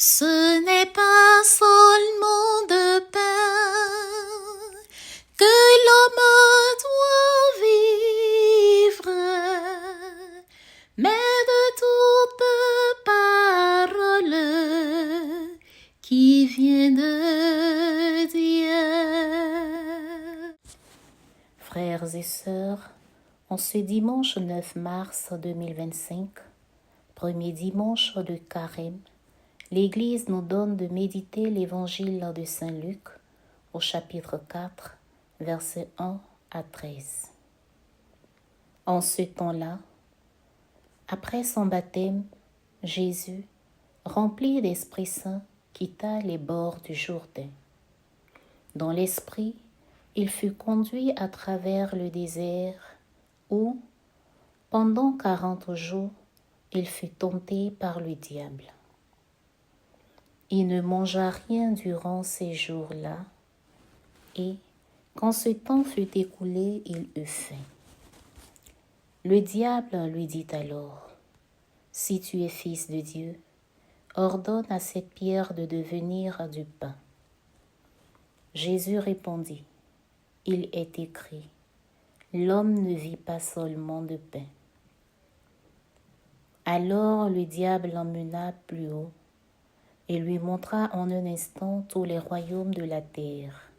Ce n'est pas seulement de pain que l'homme doit vivre, mais de toute parole qui vient de Dieu. Frères et sœurs, en ce dimanche 9 mars 2025, premier dimanche de Carême, l'Église nous donne de méditer l'Évangile de Saint Luc au chapitre 4, versets 1 à 13. En ce temps-là, après son baptême, Jésus, rempli d'Esprit Saint, quitta les bords du Jourdain. Dans l'Esprit, il fut conduit à travers le désert où, pendant 40 jours, il fut tenté par le diable. Il ne mangea rien durant ces jours-là, et, quand ce temps fut écoulé, il eut faim. Le diable lui dit alors, « Si tu es fils de Dieu, ordonne à cette pierre de devenir du pain. » Jésus répondit, « Il est écrit, l'homme ne vit pas seulement de pain. » Alors le diable l'emmena plus haut, et lui montra en un instant tous les royaumes de la terre.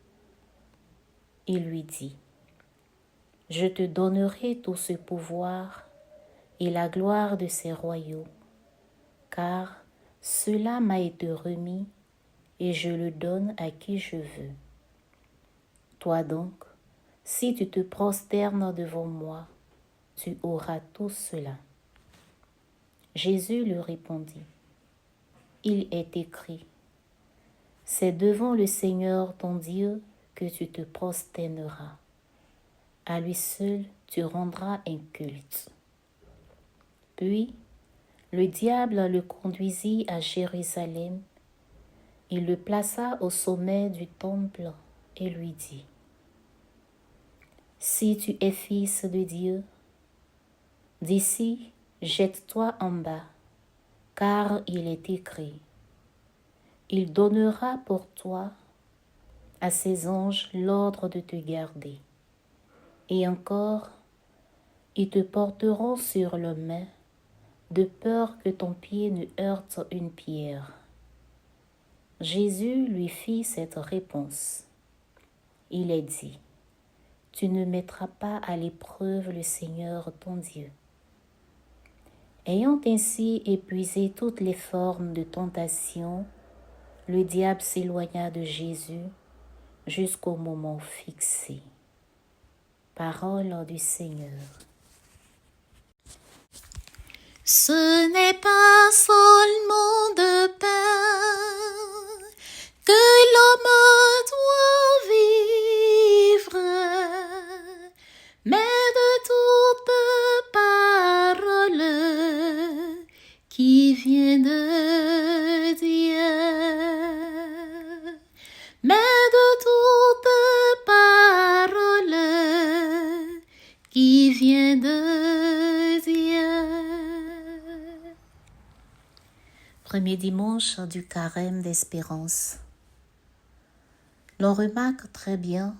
Il lui dit, « Je te donnerai tout ce pouvoir et la gloire de ces royaumes, car cela m'a été remis et je le donne à qui je veux. Toi donc, si tu te prosternes devant moi, tu auras tout cela. » Jésus lui répondit, « Il est écrit, c'est devant le Seigneur ton Dieu que tu te prosterneras. À lui seul tu rendras un culte. » Puis, le diable le conduisit à Jérusalem. Il le plaça au sommet du temple et lui dit, « Si tu es fils de Dieu, d'ici jette-toi en bas, car il est écrit, il donnera pour toi à ses anges l'ordre de te garder. Et encore, ils te porteront sur leurs mains, de peur que ton pied ne heurte une pierre. » Jésus lui fit cette réponse. Il est dit, « Tu ne mettras pas à l'épreuve le Seigneur ton Dieu. » Ayant ainsi épuisé toutes les formes de tentation, le diable s'éloigna de Jésus jusqu'au moment fixé. Parole du Seigneur. Ce n'est pas seulement de pain que l'homme doit vivre, mais de toute parole qui vient de Dieu. Mais de toute parole qui vient de Dieu. Premier dimanche du carême d'espérance. L'on remarque très bien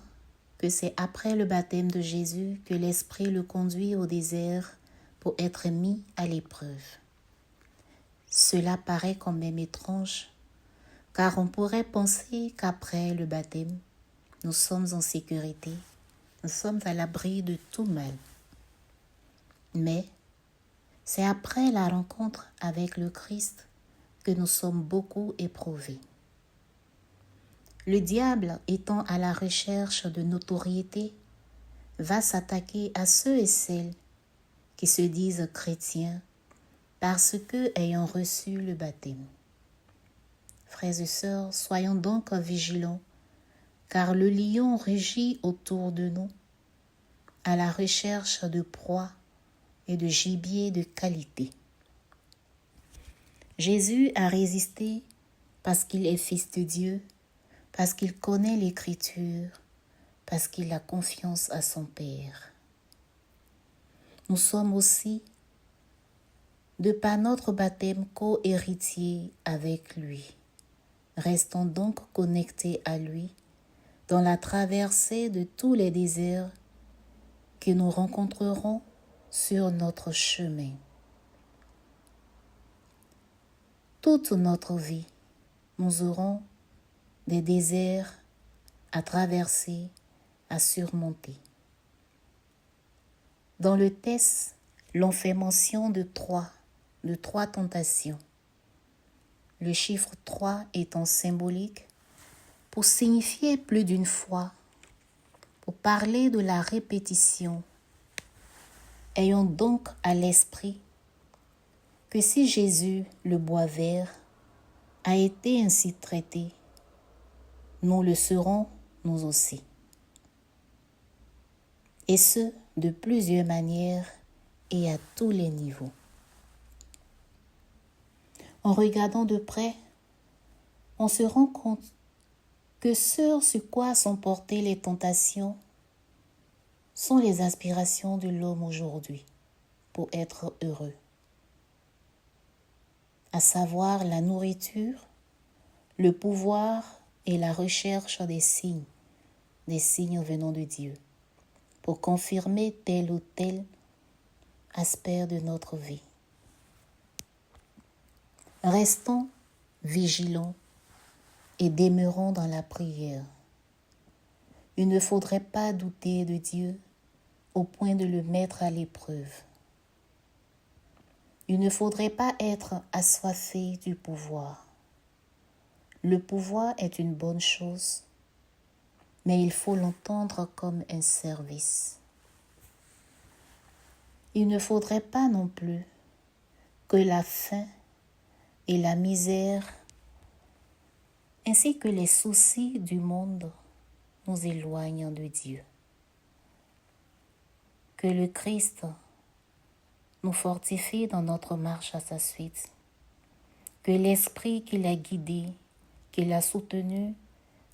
que c'est après le baptême de Jésus que l'Esprit le conduit au désert pour être mis à l'épreuve. Cela paraît quand même étrange, car on pourrait penser qu'après le baptême, nous sommes en sécurité, nous sommes à l'abri de tout mal. Mais c'est après la rencontre avec le Christ que nous sommes beaucoup éprouvés. Le diable, étant à la recherche de notoriété, va s'attaquer à ceux et celles qui se disent chrétiens parce que ayant reçu le baptême. Frères et sœurs, soyons donc vigilants, car le lion rugit autour de nous, à la recherche de proies et de gibier de qualité. Jésus a résisté parce qu'il est fils de Dieu, parce qu'il connaît l'Écriture, parce qu'il a confiance à son Père. Nous sommes aussi de par notre baptême co-héritier avec lui. Restons donc connectés à lui dans la traversée de tous les déserts que nous rencontrerons sur notre chemin. Toute notre vie, nous aurons des déserts à traverser, à surmonter. Dans le texte, l'on fait mention de trois tentations. Le chiffre 3 étant symbolique pour signifier plus d'une fois, pour parler de la répétition. Ayons donc à l'esprit que si Jésus, le bois vert, a été ainsi traité, nous le serons nous aussi. Et ce, de plusieurs manières et à tous les niveaux. En regardant de près, on se rend compte que ce sur quoi sont portées les tentations sont les aspirations de l'homme aujourd'hui pour être heureux, à savoir la nourriture, le pouvoir et la recherche des signes venant de Dieu, pour confirmer tel ou tel aspect de notre vie. Restons vigilants et demeurons dans la prière. Il ne faudrait pas douter de Dieu au point de le mettre à l'épreuve. Il ne faudrait pas être assoiffé du pouvoir. Le pouvoir est une bonne chose, mais il faut l'entendre comme un service. Il ne faudrait pas non plus que la faim et la misère, ainsi que les soucis du monde, nous éloignent de Dieu. Que le Christ nous fortifie dans notre marche à sa suite. Que l'Esprit qui l'a guidé, qui l'a soutenu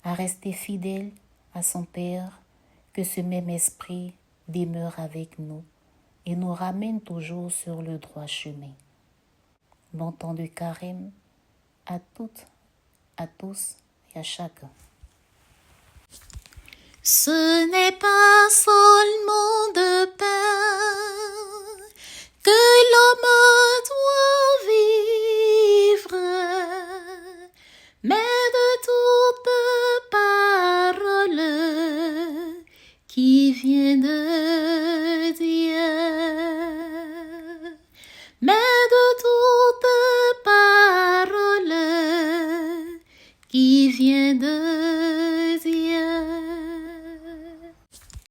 à rester fidèle à son Père, que ce même Esprit demeure avec nous et nous ramène toujours sur le droit chemin. Bon temps de carême à toutes, à tous et à chacun. Ce n'est pas seulement de pain que l'homme doit vivre, mais de toute parole qui vient de Dieu. Mais de toute parole qui vient de